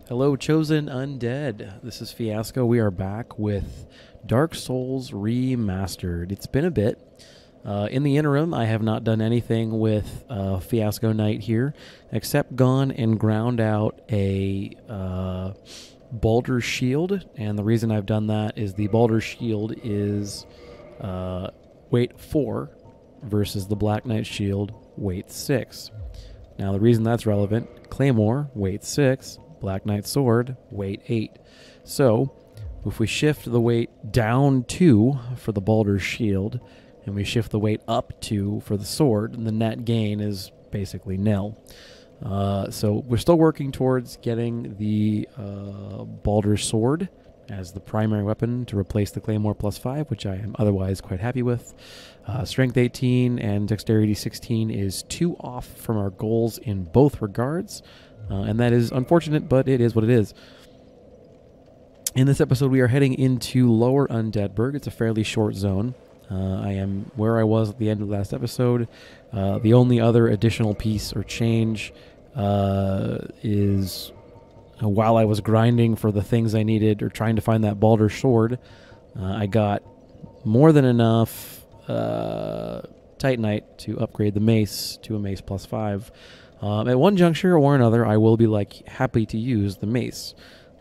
Hello, Chosen Undead. This is Fiasco. We are back with Dark Souls Remastered. It's been a bit. In the interim, I have not done anything with Fiasco Knight here, except gone and ground out a Baldur's Shield. And the reason I've done that is the Baldur's Shield is weight 4 versus the Black Knight Shield, weight 6. Now, the reason that's relevant, Claymore, weight 6, Black Knight Sword, weight 8. So, if we shift the weight down 2 for the Baldur's Shield, and we shift the weight up 2 for the sword, the net gain is basically nil. So we're still working towards getting the Baldur's Sword as the primary weapon to replace the Claymore plus 5, which I am otherwise quite happy with. Strength 18 and Dexterity 16 is 2 off from our goals in both regards. And that is unfortunate, but it is what it is. In this episode, we are heading into Lower Undead Burg. It's a fairly short zone. I am where I was at the end of the last episode. The only other additional piece or change is while I was grinding for the things I needed or trying to find that Baldur's Sword, I got more than enough Titanite to upgrade the mace to a mace plus 5. At one juncture or another, I will be happy to use the mace.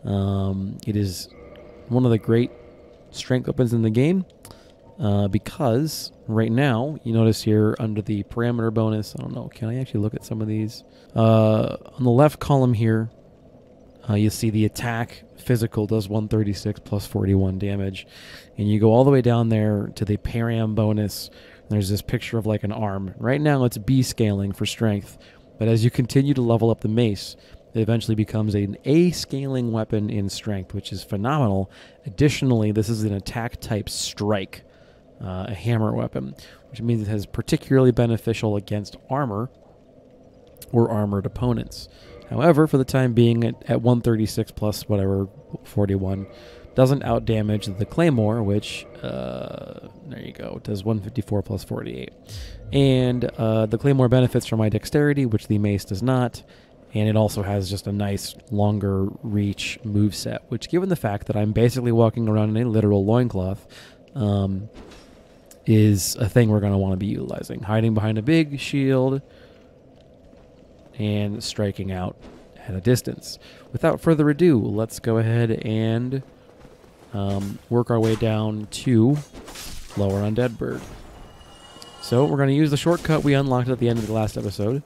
It is one of the great strength weapons in the game because right now, you notice here under the parameter bonus, I don't know, can I actually look at some of these? On the left column here, you see the attack physical does 136 plus 41 damage. And you go all the way down there to the param bonus. There's this picture of like an arm. Right now it's B scaling for strength. But as you continue to level up the mace, it eventually becomes an A scaling weapon in strength, which is phenomenal. Additionally, this is an attack type strike, a hammer weapon, which means it is particularly beneficial against armor or armored opponents. However, for the time being, at 136 plus whatever, 41, doesn't outdamage the Claymore, which, there you go, it does 154 plus 48. And the Claymore benefits from my dexterity, which the mace does not, and it also has just a nice, longer reach moveset, which, given the fact that I'm basically walking around in a literal loincloth, is a thing we're going to want to be utilizing. Hiding behind a big shield and striking out at a distance. Without further ado, let's go ahead and work our way down to Lower Undead Burg. So we're going to use the shortcut we unlocked at the end of the last episode.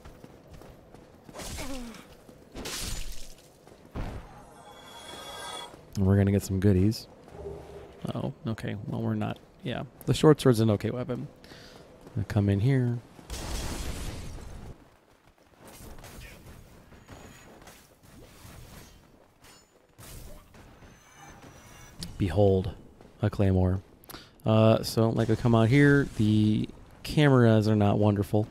And we're going to get some goodies. Oh, okay. Well, we're not. Yeah, the short sword's an okay weapon. I'm going to come in here. Behold, a Claymore. So, I come out here. The cameras are not wonderful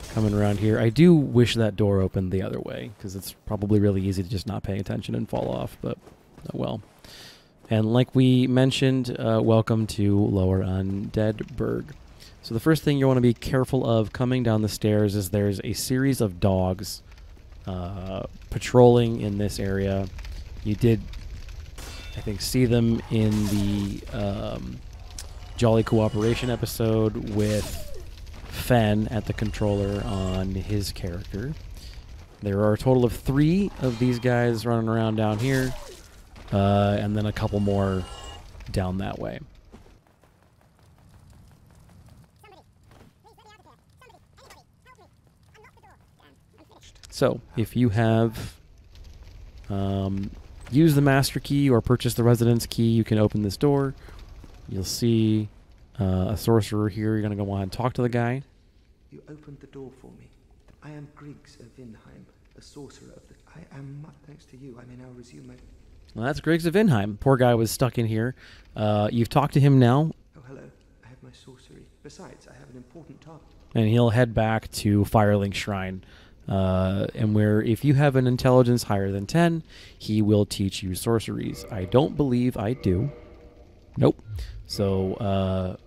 coming around here. I do wish that door opened the other way, because it's probably really easy to just not pay attention and fall off, but oh well. And like we mentioned, welcome to Lower Undead Burg. So the first thing you want to be careful of coming down the stairs is there's a series of dogs patrolling in this area. You did, I think, see them in the Jolly Cooperation episode with Fen at the controller on his character. There are a total of 3 of these guys running around down here, and then a couple more down that way. So, if you have used the master key or purchased the residence key, you can open this door. You'll see a sorcerer here. You're going to go on and talk to the guy. You opened the door for me. I am Griggs of Vinheim, a sorcerer of the... I am, thanks to you, I may now resume my... Well, that's Griggs of Vinheim. Poor guy was stuck in here. You've talked to him now. Oh, hello. I have my sorcery. Besides, I have an important task. And he'll head back to Firelink Shrine. And where if you have an intelligence higher than 10, he will teach you sorceries. I don't believe I do. Nope. So,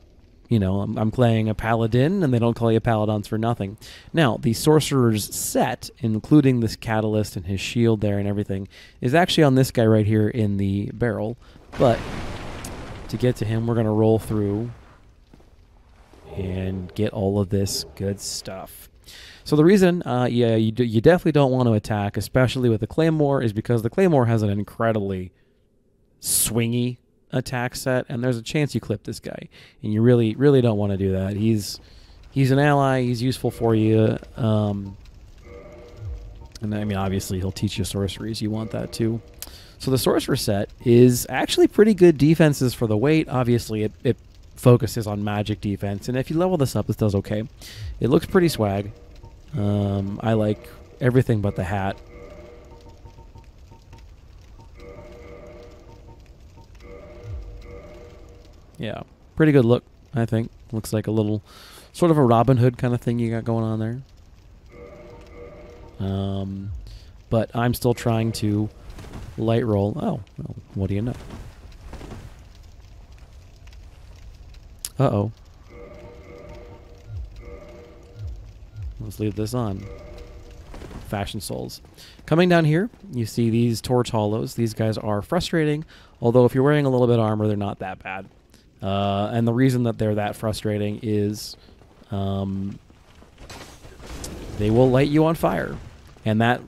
You know, I'm playing a paladin, and they don't call you paladins for nothing. Now, the sorcerer's set, including this catalyst and his shield there and everything, is actually on this guy right here in the barrel. But to get to him, we're going to roll through and get all of this good stuff. So the reason, you definitely don't want to attack, especially with the Claymore, is because the Claymore has an incredibly swingy attack set, and there's a chance you clip this guy, and you really don't want to do that. He's an ally. He's useful for you, and I mean, obviously he'll teach you sorceries. You want that too. So the sorcerer set is actually pretty good defenses for the weight. Obviously it focuses on magic defense, and if you level this up, this does okay. It looks pretty swag. I like everything but the hat. Yeah, pretty good look, I think. Looks like a little sort of a Robin Hood kind of thing you got going on there. But I'm still trying to light roll. Oh, well, what do you know? Uh-oh. Let's leave this on. Fashion Souls. Coming down here, you see these Torch Hollows. These guys are frustrating, although if you're wearing a little bit of armor, they're not that bad. And the reason that they're that frustrating is they will light you on fire, and that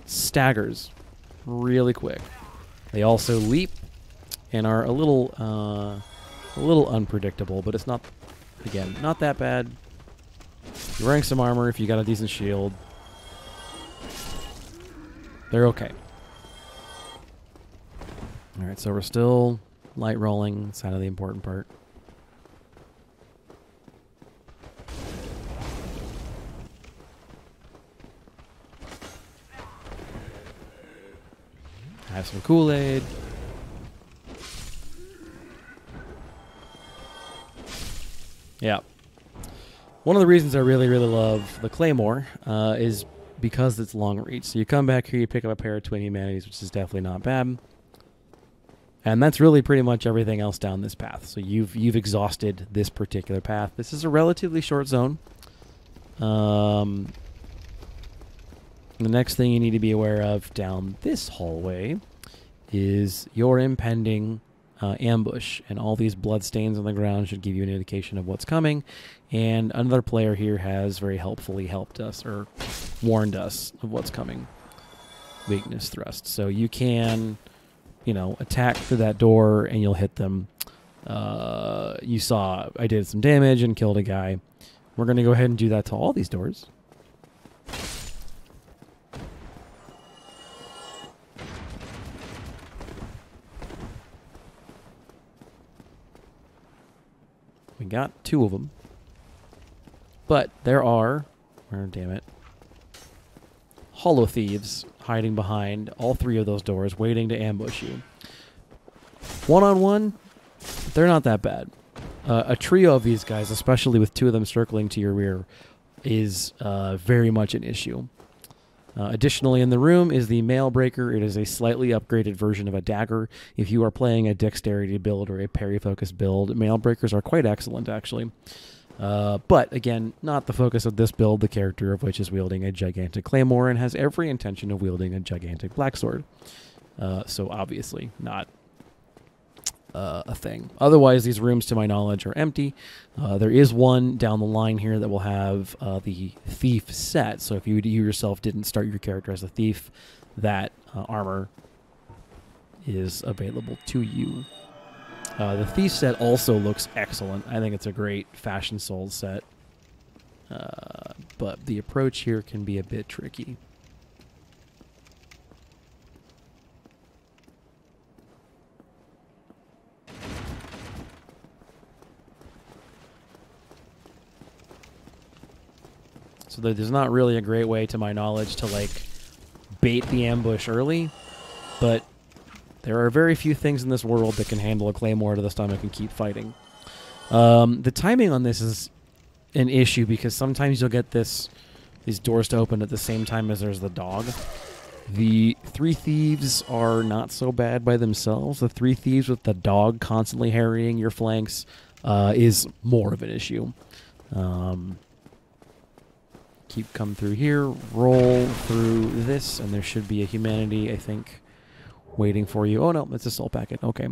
staggers really quick. They also leap and are a little unpredictable, but it's not, again, not that bad. You're wearing some armor if you got a decent shield. They're okay. All right, so we're still light rolling. It's kind of the important part. Have some Kool-Aid. Yeah. One of the reasons I really love the Claymore is because it's long reach. So you come back here, you pick up a pair of twin humanities, which is definitely not bad. And that's really pretty much everything else down this path. So you've exhausted this particular path. This is a relatively short zone. The next thing you need to be aware of down this hallway is your impending ambush. And all these bloodstains on the ground should give you an indication of what's coming. And another player here has very helpfully helped us, or warned us of what's coming. Weakness thrust. So you can, you know, attack through that door and you'll hit them. You saw I did some damage and killed a guy. We're going to go ahead and do that to all these doors. We got 2 of them. But there are, oh, damn it, hollow thieves hiding behind all 3 of those doors, waiting to ambush you. One-on-one, they're not that bad. A trio of these guys, especially with 2 of them circling to your rear, is very much an issue. Additionally, in the room is the Mail Breaker. It is a slightly upgraded version of a dagger. If you are playing a dexterity build or a parry-focused build, Mail Breakers are quite excellent, actually. But, again, not the focus of this build, the character of which is wielding a gigantic claymore and has every intention of wielding a gigantic black sword. So, obviously, not a thing. Otherwise, these rooms, to my knowledge, are empty. There is one down the line here that will have the thief set. So if you yourself didn't start your character as a thief, that armor is available to you. The thief set also looks excellent. I think it's a great Fashion Souls set. But the approach here can be a bit tricky. So there's not really a great way, to my knowledge, to like bait the ambush early, but there are very few things in this world that can handle a claymore to the stomach and keep fighting. The timing on this is an issue because sometimes you'll get these doors to open at the same time as there's the dog. The 3 thieves are not so bad by themselves. The 3 thieves with the dog constantly harrying your flanks is more of an issue. Keep coming through here, roll through this, and there should be a humanity, I think, waiting for you. Oh no, it's a soul packet. Okay.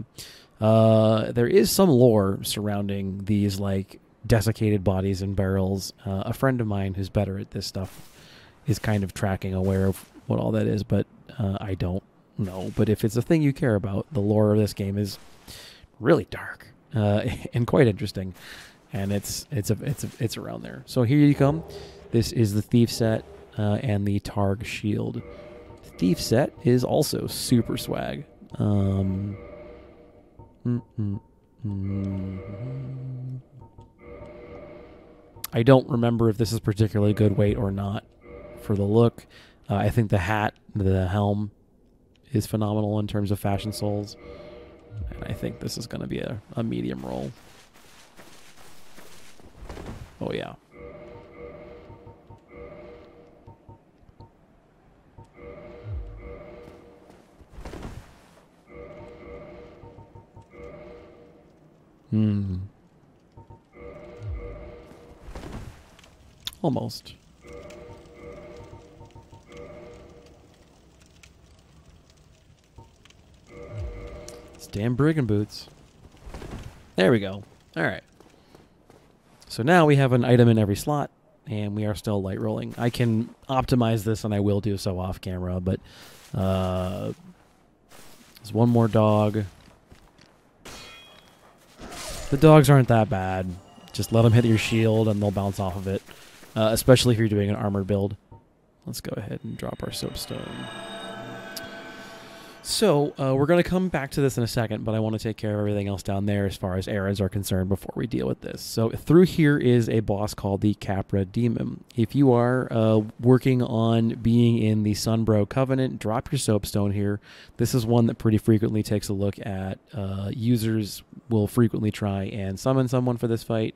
There is some lore surrounding these like desiccated bodies and barrels. A friend of mine who's better at this stuff is kind of tracking, aware of what all that is, but I don't know. But if it's a thing you care about, the lore of this game is really dark and quite interesting, and it's around there. So here you come. This is the Thief set and the Targ shield. The Thief set is also super swag. I don't remember if this is particularly good weight or not for the look. I think the hat, the helm, is phenomenal in terms of fashion souls. And I think this is going to be a medium roll. Oh, yeah. Almost. It's damn brigand boots. There we go. All right. So now we have an item in every slot, and we are still light rolling. I can optimize this, and I will do so off camera, but there's one more dog. The dogs aren't that bad. Just let them hit your shield, and they'll bounce off of it, especially if you're doing an armored build. Let's go ahead and drop our soapstone. So we're going to come back to this in a second, but I want to take care of everything else down there as far as errands are concerned before we deal with this. So through here is a boss called the Capra Demon. If you are working on being in the Sunbro Covenant, drop your soapstone here. This is one that pretty frequently takes a look at. Users will frequently try and summon someone for this fight.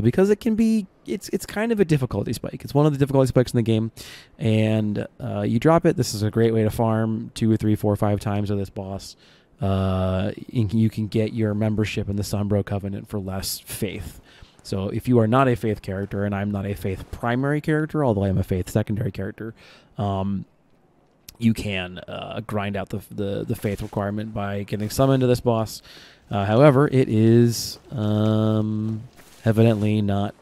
Because it can be, it's kind of a difficulty spike. It's one of the difficulty spikes in the game, and you drop it. This is a great way to farm 2 or 3, 4, 5 times with this boss. You can get your membership in the Sunbro Covenant for less faith. So if you are not a faith character, and I'm not a faith primary character, although I am a faith secondary character, you can grind out the faith requirement by getting summoned to this boss. However, it is evidently not,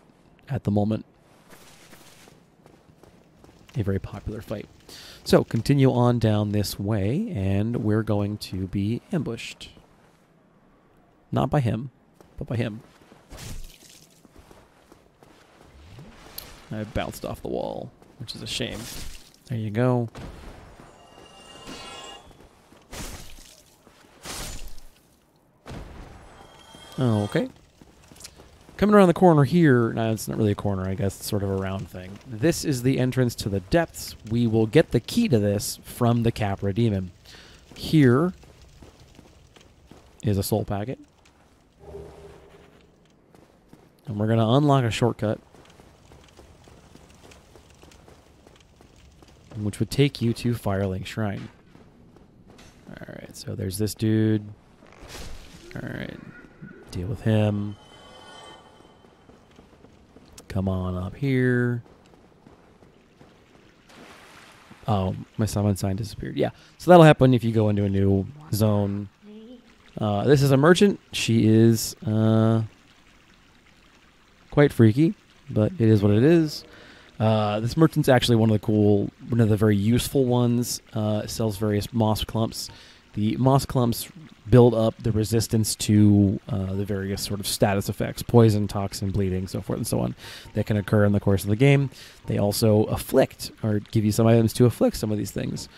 at the moment, a very popular fight. So continue on down this way, and we're going to be ambushed. Not by him, but by him. I bounced off the wall, which is a shame. There you go. Okay. Coming around the corner here, no, it's not really a corner, I guess it's sort of a round thing. This is the entrance to the depths. We will get the key to this from the Capra Demon. Here is a soul packet. And we're going to unlock a shortcut, which would take you to Firelink Shrine. Alright, so there's this dude. Alright, deal with him. Come on up here. Oh, my summon sign disappeared. Yeah, so that'll happen if you go into a new zone. This is a merchant. She is quite freaky, but it is what it is. This merchant's actually one of the very useful ones. It sells various moss clumps. The moss clumps build up the resistance to the various sort of status effects, poison, toxin, bleeding, so forth and so on, that can occur in the course of the game. They also afflict, or give you some items to afflict some of these things.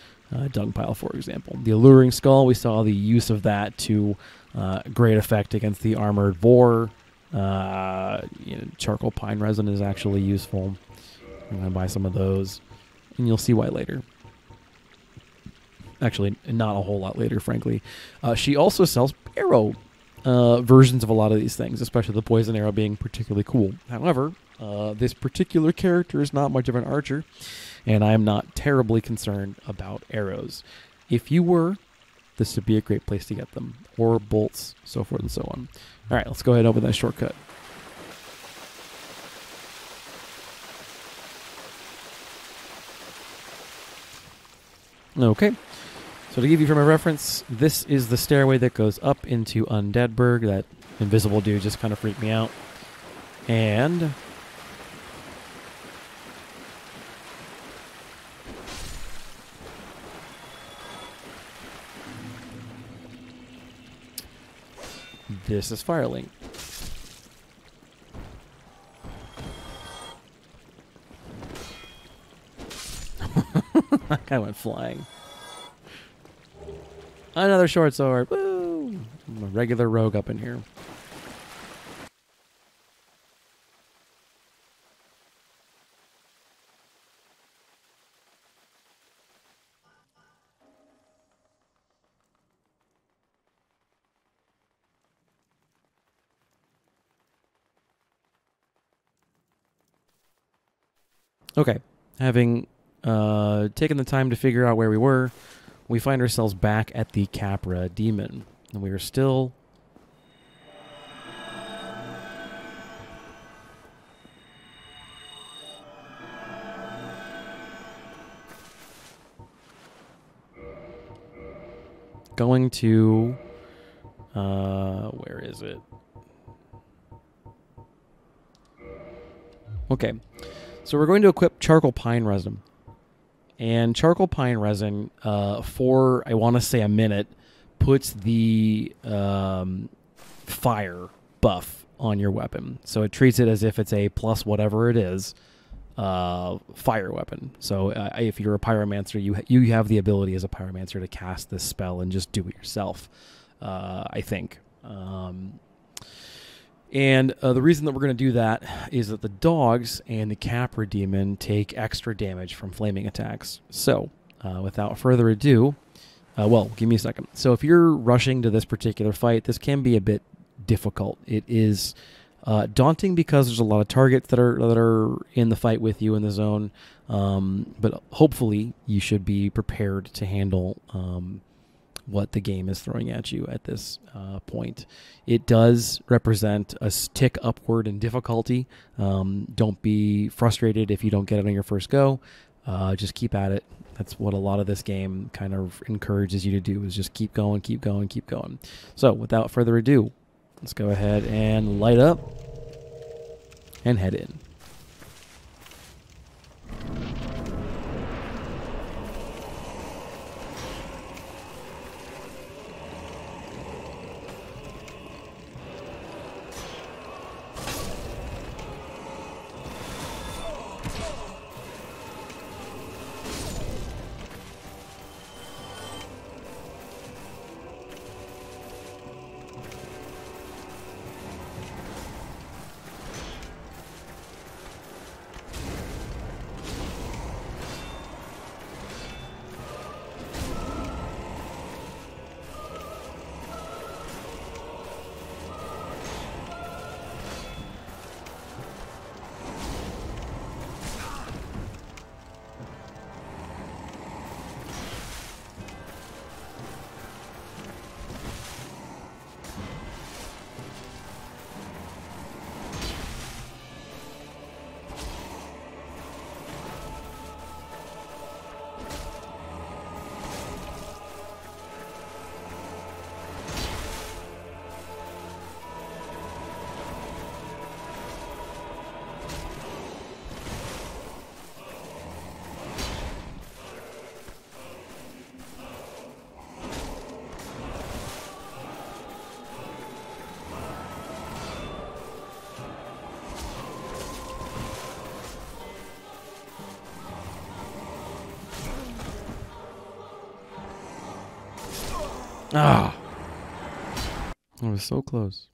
Dung pile, for example. The Alluring Skull, we saw the use of that to great effect against the armored boar. Charcoal pine resin is actually useful. I'm going to buy some of those, and you'll see why later. Actually, not a whole lot later, frankly. She also sells arrow versions of a lot of these things, especially the poison arrow being particularly cool. However, this particular character is not much of an archer, and I am not terribly concerned about arrows. If you were this would be a great place to get them. Or bolts, so forth and so on. All right, let's go ahead and open that shortcut. Okay, so to give you from a reference, this is the stairway that goes up into Undead Burg. That invisible dude just kind of freaked me out. And this is Firelink. That guy went flying. Another short sword. Woo! I'm a regular rogue up in here. Okay, having taken the time to figure out where we were, we find ourselves back at the Capra Demon. And we are still... going to... where is it? Okay, so we're going to equip charcoal pine resin. And charcoal pine resin, for, I want to say a minute, puts the fire buff on your weapon. So it treats it as if it's a plus whatever it is, fire weapon. So if you're a pyromancer, you have the ability as a pyromancer to cast this spell and just do it yourself, I think. And the reason that we're going to do that is that the dogs and the Capra Demon take extra damage from flaming attacks. So, without further ado, well, give me a second. So if you're rushing to this particular fight, this can be a bit difficult. It is daunting because there's a lot of targets that are in the fight with you in the zone, but hopefully you should be prepared to handle what the game is throwing at you at this point. It does represent a tick upward in difficulty. Don't be frustrated if you don't get it on your first go. Just keep at it. That's what a lot of this game kind of encourages you to do, is just keep going, keep going, keep going. So without further ado, let's go ahead and light up and head in. Ah, I was so close.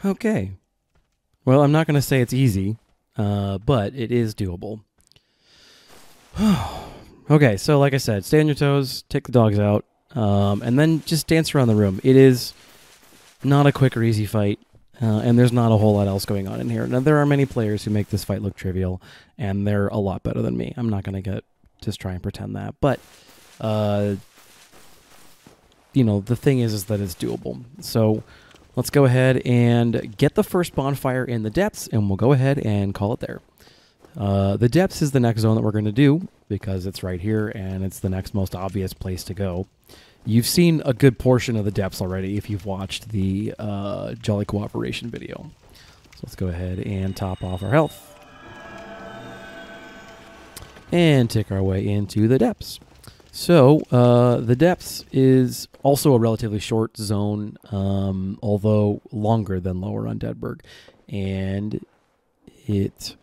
Okay. Well, I'm not going to say it's easy, but it is doable. Okay, so like I said, stay on your toes, take the dogs out, and then just dance around the room. It is not a quick or easy fight, and there's not a whole lot else going on in here. Now, there are many players who make this fight look trivial, and they're a lot better than me. I'm not going to just try and pretend that, but you know, the thing is that it's doable. So let's go ahead and get the first bonfire in the depths, and we'll go ahead and call it there. The depths is the next zone that we're going to do because it's right here and it's the next most obvious place to go. You've seen a good portion of the depths already if you've watched the Jolly Cooperation video. So let's go ahead and top off our health and take our way into the depths. So the depths is also a relatively short zone, although longer than Lower Undead Burg, and it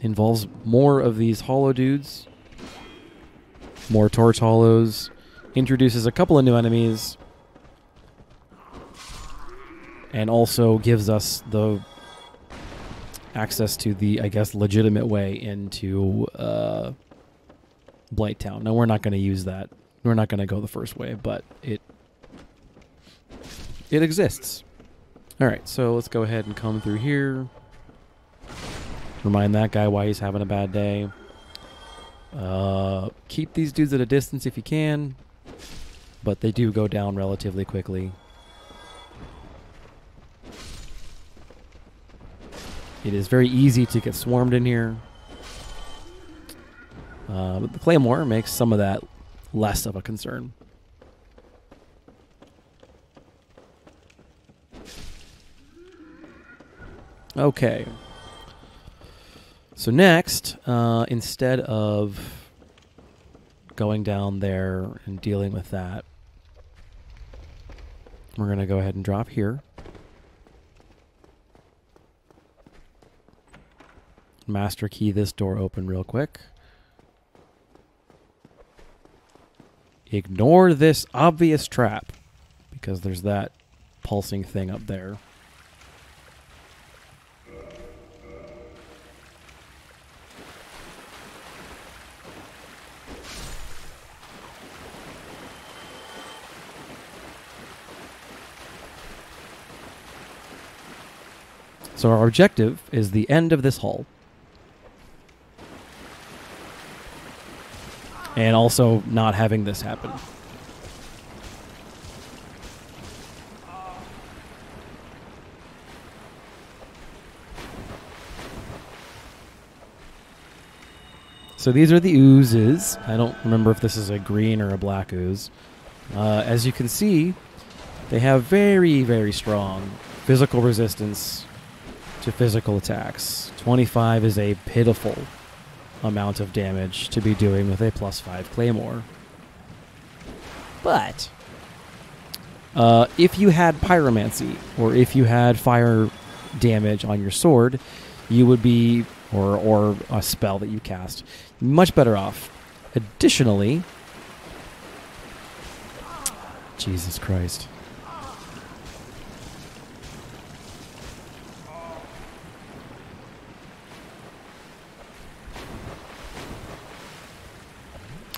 involves more of these hollow dudes, more torch hollows, introduces a couple of new enemies, and also gives us the access to the, I guess, legitimate way into Blighttown. Now, we're not going to use that. We're not going to go the first way, but it exists. All right, so let's go ahead and come through here. Remind that guy why he's having a bad day. Keep these dudes at a distance if you can, but they do go down relatively quickly. It is very easy to get swarmed in here. But the Claymore makes some of that less of a concern. Okay. So next, instead of going down there and dealing with that, we're going to go ahead and drop here. Master key this door open real quick. Ignore this obvious trap because there's that pulsing thing up there. So our objective is the end of this hall. And also not having this happen. So these are the oozes. I don't remember if this is a green or a black ooze. As you can see, they have very, very strong physical resistance to physical attacks. 25 is a pitiful amount of damage to be doing with a +5 Claymore. But if you had Pyromancy, or if you had fire damage on your sword, you would be, or a spell that you cast, much better off. Additionally, Jesus Christ.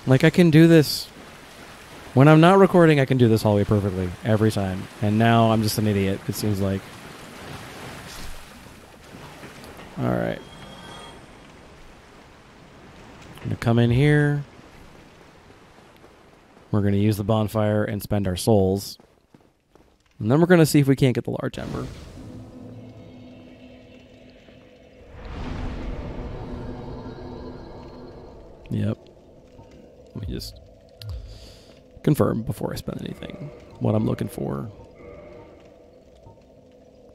Like, I can do this. When I'm not recording, I can do this hallway perfectly every time. And now I'm just an idiot, it seems like. Alright. I'm going to come in here. We're going to use the bonfire and spend our souls. And then we're going to see if we can't get the large ember. Yep. Let me just confirm before I spend anything what I'm looking for.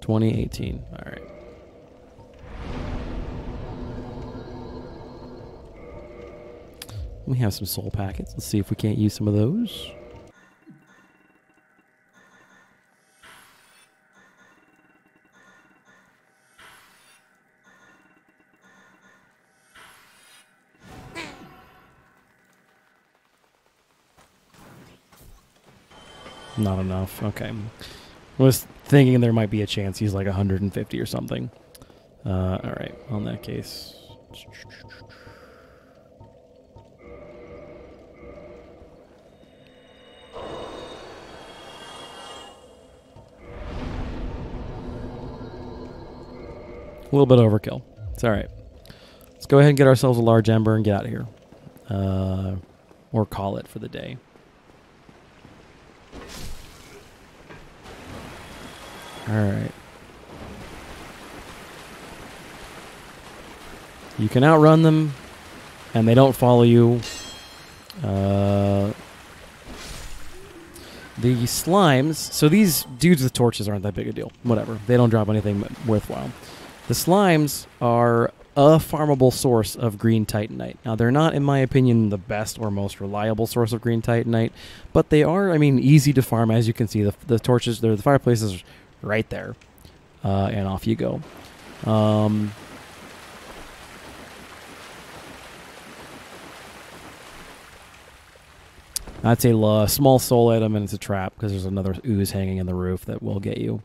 2018. All right. We have some soul packets. Let's see if we can't use some of those. Not enough. Okay. I was thinking there might be a chance he's like 150 or something. All right. On that case. A little bit overkill. It's all right. Let's go ahead and get ourselves a large ember and get out of here. Or call it for the day. All right. You can outrun them, and they don't follow you. The slimes... So these dudes with torches aren't that big a deal. Whatever. They don't drop anything worthwhile. The slimes are a farmable source of green titanite. Now, they're not, in my opinion, the best or most reliable source of green titanite, but they are, I mean, easy to farm. As you can see, the torches, the fireplace is right there, and off you go. That's a small soul item, and it's a trap because there's another ooze hanging in the roof that will get you.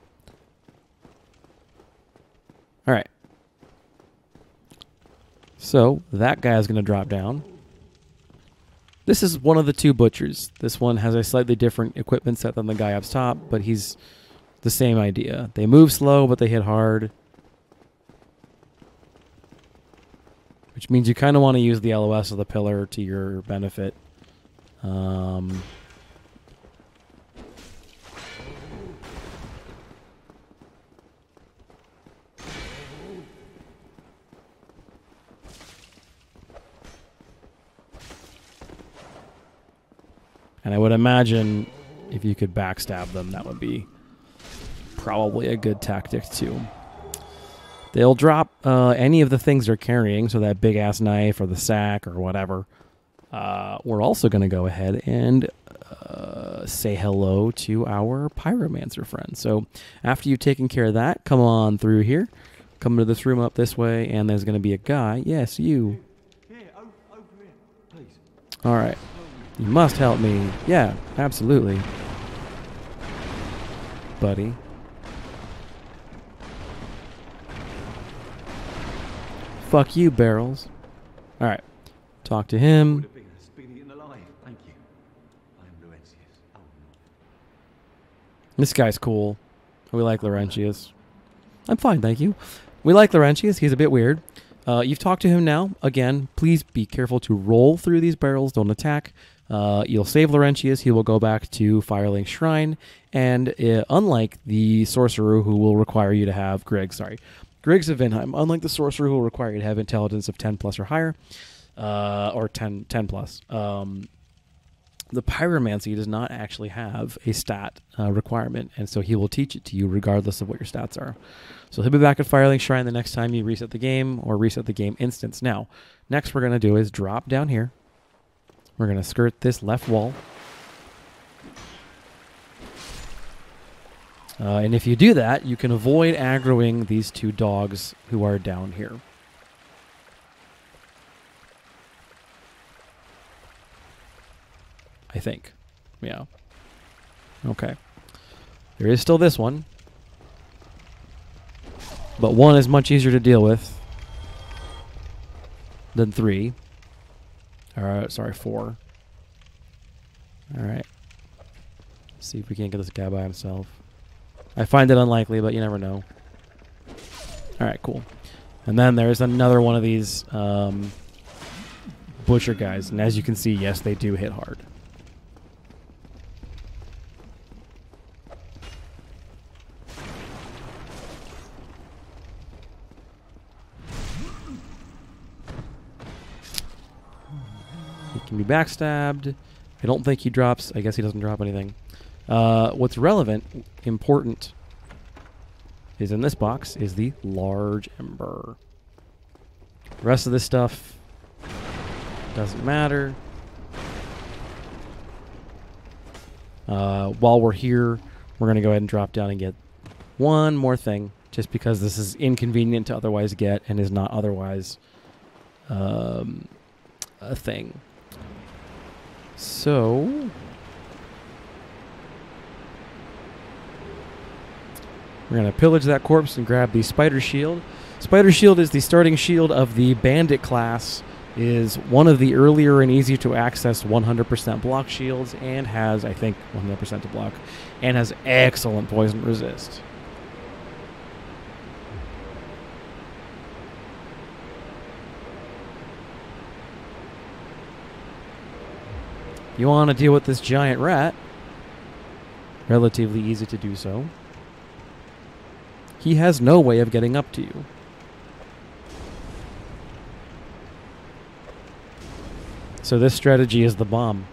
All right. So that guy is going to drop down. This is one of the two butchers. This one has a slightly different equipment set than the guy up top, but he's the same idea. They move slow, but they hit hard. Which means you kind of want to use the LOS of the pillar to your benefit. And I would imagine if you could backstab them, that would be probably a good tactic too. They'll drop any of the things they're carrying, so that big-ass knife or the sack or whatever. We're also going to go ahead and say hello to our pyromancer friend. So after you've taken care of that, come on through here. Come to this room up this way, and there's going to be a guy. Yes, you. Here, over here, please. All right. You must help me. Yeah, absolutely. Buddy. Fuck you, barrels. All right. Talk to him. Thank you. I am Laurentius. Oh, no. This guy's cool. We like Laurentius. I'm fine, thank you. We like Laurentius. He's a bit weird. You've talked to him now. Again, please be careful to roll through these barrels. Don't attack. You'll save Laurentius. He will go back to Firelink Shrine. And unlike the sorcerer who will require you to have Griggs of Vinheim, unlike the sorcerer who will require you to have intelligence of 10 plus or higher, or 10 plus, the pyromancy does not actually have a stat requirement, and so he will teach it to you regardless of what your stats are. So he'll be back at Firelink Shrine the next time you reset the game or reset the game instance. Now, next we're going to do is drop down here. We're going to skirt this left wall. And if you do that, you can avoid aggroing these two dogs who are down here. I think. Yeah. Okay. There is still this one. But one is much easier to deal with than 3. Sorry, 4. Alright. See if we can't get this guy by himself. I find it unlikely, but you never know. Alright, cool. And then there's another one of these butcher guys. And as you can see, yes, they do hit hard. He can be backstabbed. I don't think he drops. I guess he doesn't drop anything. What's relevant, important, is in this box is the large ember. The rest of this stuff doesn't matter. While we're here, we're going to go ahead and drop down and get one more thing, just because this is inconvenient to otherwise get and is not otherwise a thing. So We're going to pillage that corpse and grab the Spider Shield. Spider Shield is the starting shield of the Bandit class, is one of the earlier and easier to access 100% block shields, and has, I think, 100% to block, and has excellent poison resist. You want to deal with this giant rat, relatively easy to do so. He has no way of getting up to you. So this strategy is the bomb.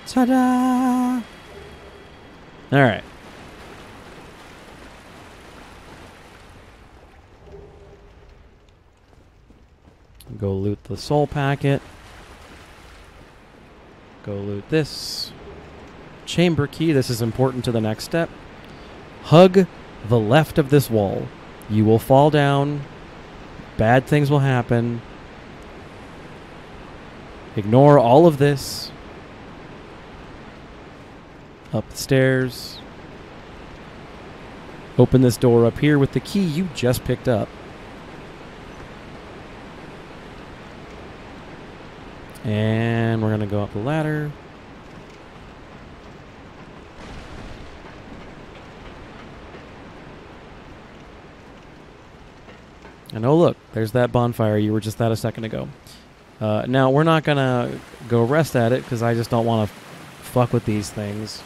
Ta-da! All right. Go loot the soul packet. Go loot this. Chamber key. This is important to the next step. Hug the left of this wall. You will fall down. Bad things will happen. Ignore all of this. Up the stairs. Open this door up here with the key you just picked up. And we're going to go up the ladder. And oh look, there's that bonfire you were just at a second ago. Now, we're not going to go rest at it because I just don't want to fuck with these things.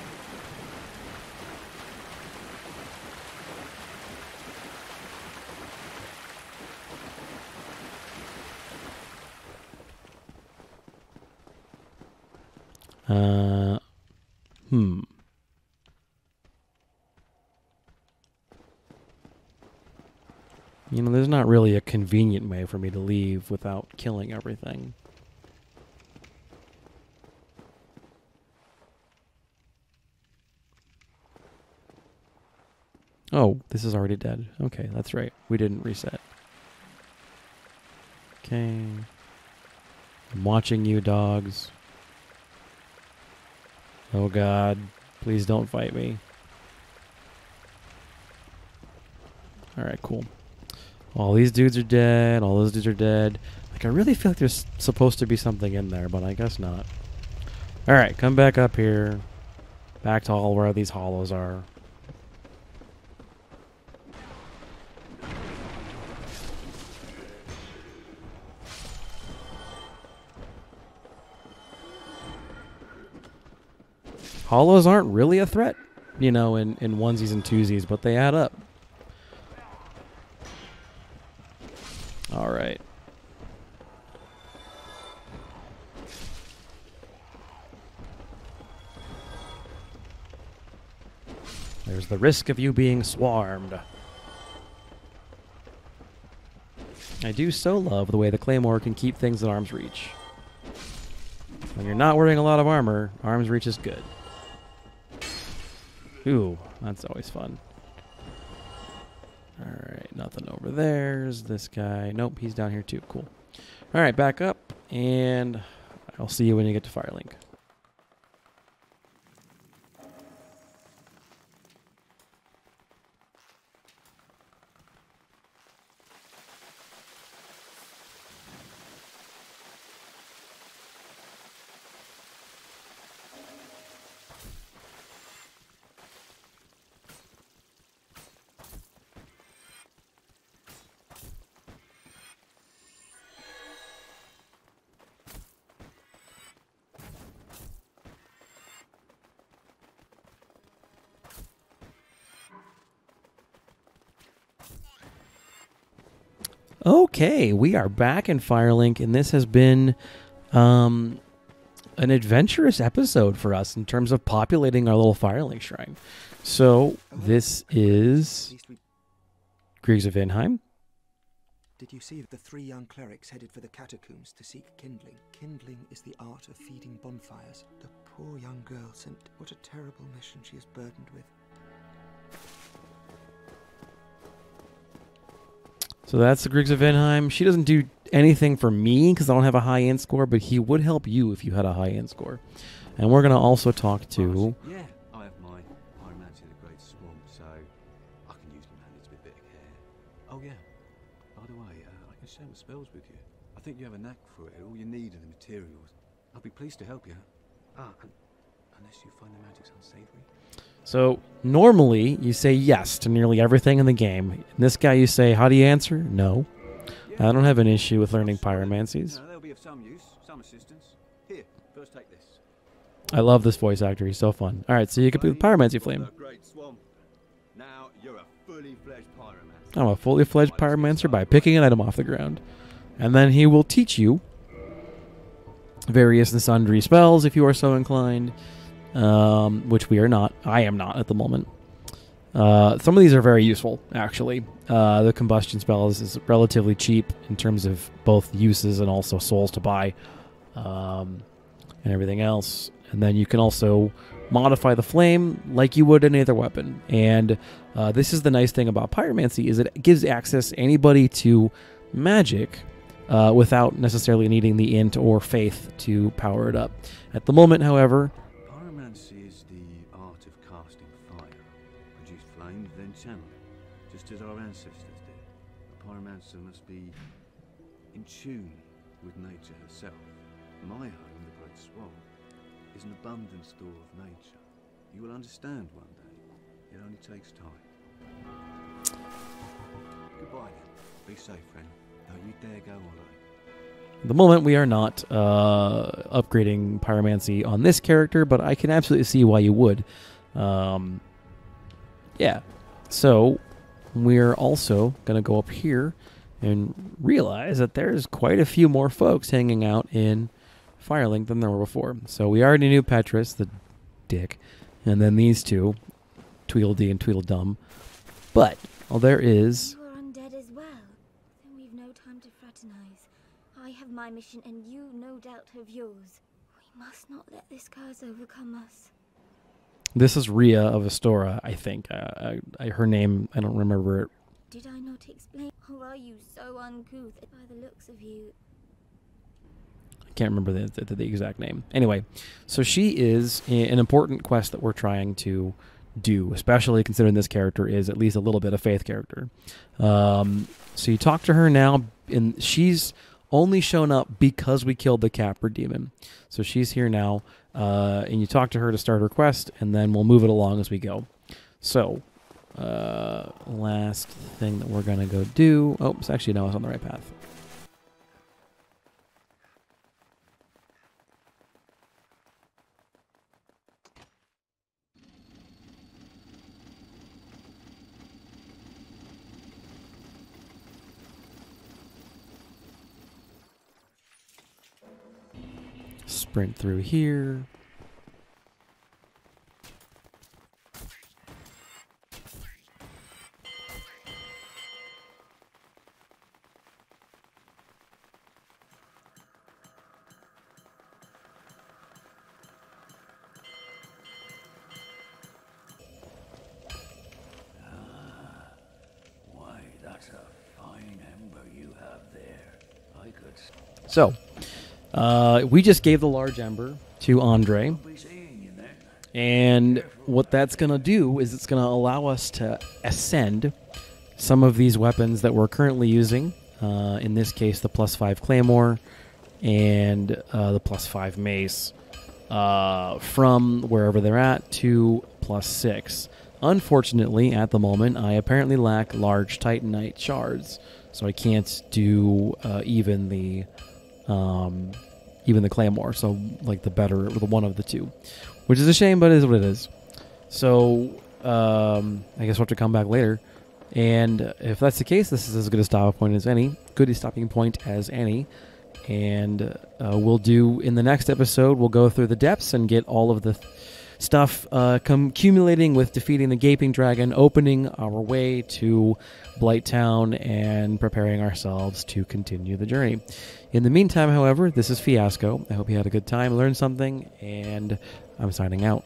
You know, there's not really a convenient way for me to leave without killing everything. Oh, this is already dead. Okay, that's right. We didn't reset. Okay. I'm watching you, dogs. Oh God, please don't fight me. Alright, cool. All these dudes are dead, all those dudes are dead. Like, I really feel like there's supposed to be something in there, but I guess not. Alright, come back up here. Back to all where these hollows are. Hollows aren't really a threat, you know, in onesies and twosies, but they add up. All right. There's the risk of you being swarmed. I do so love the way the Claymore can keep things at arm's reach. When you're not wearing a lot of armor, arm's reach is good. Ooh, that's always fun. Alright, nothing over there. There's this guy. Nope, he's down here too. Cool. Alright, back up, and I'll see you when you get to Firelink. Okay, we are back in Firelink, and this has been an adventurous episode for us in terms of populating our little Firelink shrine. So, this is Griggs of Inheim. Did you see the 3 young clerics headed for the catacombs to seek kindling? Kindling is the art of feeding bonfires. The poor young girl, and what a terrible mission she is burdened with. So that's the Griggs of Vinheim. She doesn't do anything for me because I don't have a high end score, but he would help you if you had a high end score. And we're going to also talk to... Yeah, I have my pyromancy of the Great Swamp, so I can use my manage with a bit of care. Oh yeah, by the way, I can share my spells with you. I think you have a knack for it. All you need are the materials. I'll be pleased to help you. Unless you find the magic's unsavory. So normally you say yes to nearly everything in the game. In this guy you say, how do you answer? No. I don't have an issue with learning pyromancies. They'll be of some use, some assistance. Here, first take this. I love this voice actor. He's so fun. All right, so you complete the pyromancy flame. Now you're a fully fledged pyromancer. I'm a fully fledged pyromancer by picking an item off the ground. And then he will teach you various and sundry spells if you are so inclined. Which we are not. I am not at the moment. Some of these are very useful, actually. The combustion spell is relatively cheap in terms of both uses and also souls to buy, and everything else. And then you can also modify the flame like you would any other weapon. And this is the nice thing about pyromancy, is it gives access anybody to magic without necessarily needing the int or faith to power it up. At the moment, however... Pyromancy is the art of casting fire. Produce flames, then channel it, just as our ancestors did. A pyromancer must be in tune with nature herself. My home, the Great Swamp, is an abundant store of nature. You will understand one day. It only takes time. Goodbye then. Be safe, friend. Don't you dare go all alone. At the moment, we are not upgrading pyromancy on this character, but I can absolutely see why you would. Yeah. So, we're also going to go up here and realize that there's quite a few more folks hanging out in Firelink than there were before. So, we already knew Petrus, the dick, and then these two, Tweedledee and Tweedledum. But, well, there is... Lower Undead as well. Then we've no time to fraternize. I have my mission, and you no doubt have yours. We must not let this curse overcome us. This is Rhea of Astora, I think. Her name, I don't remember it. Did I not explain? Or are you so uncouth by the looks of you? I can't remember the exact name. Anyway, so she is an important quest that we're trying to do, especially considering this character is at least a little bit a faith character. So you talk to her now, and she's only shown up because we killed the Capra Demon. So she's here now, and you talk to her to start her quest, and then we'll move it along as we go. So, last thing that we're going to go do... Oh, it's actually, no, I was on the right path. Sprint through here. Why, that's a fine ember you have there. I could... So, we just gave the large ember to Andre, be seeing you then. and what that's going to do is it's going to allow us to ascend some of these weapons that we're currently using, in this case the +5 Claymore and the +5 Mace, from wherever they're at to +6. Unfortunately, at the moment, I apparently lack large Titanite shards, so I can't do even the Claymore, so like the one of the two, which is a shame, but it is what it is. So I guess we'll have to come back later, and if that's the case, this is as good a stopping point as any. And we'll do in the next episode. We'll go through the depths and get all of the stuff accumulating with defeating the Gaping Dragon, opening our way to Blighttown, and preparing ourselves to continue the journey. In the meantime, however, this is Fiasco. I hope you had a good time, learned something, and I'm signing out.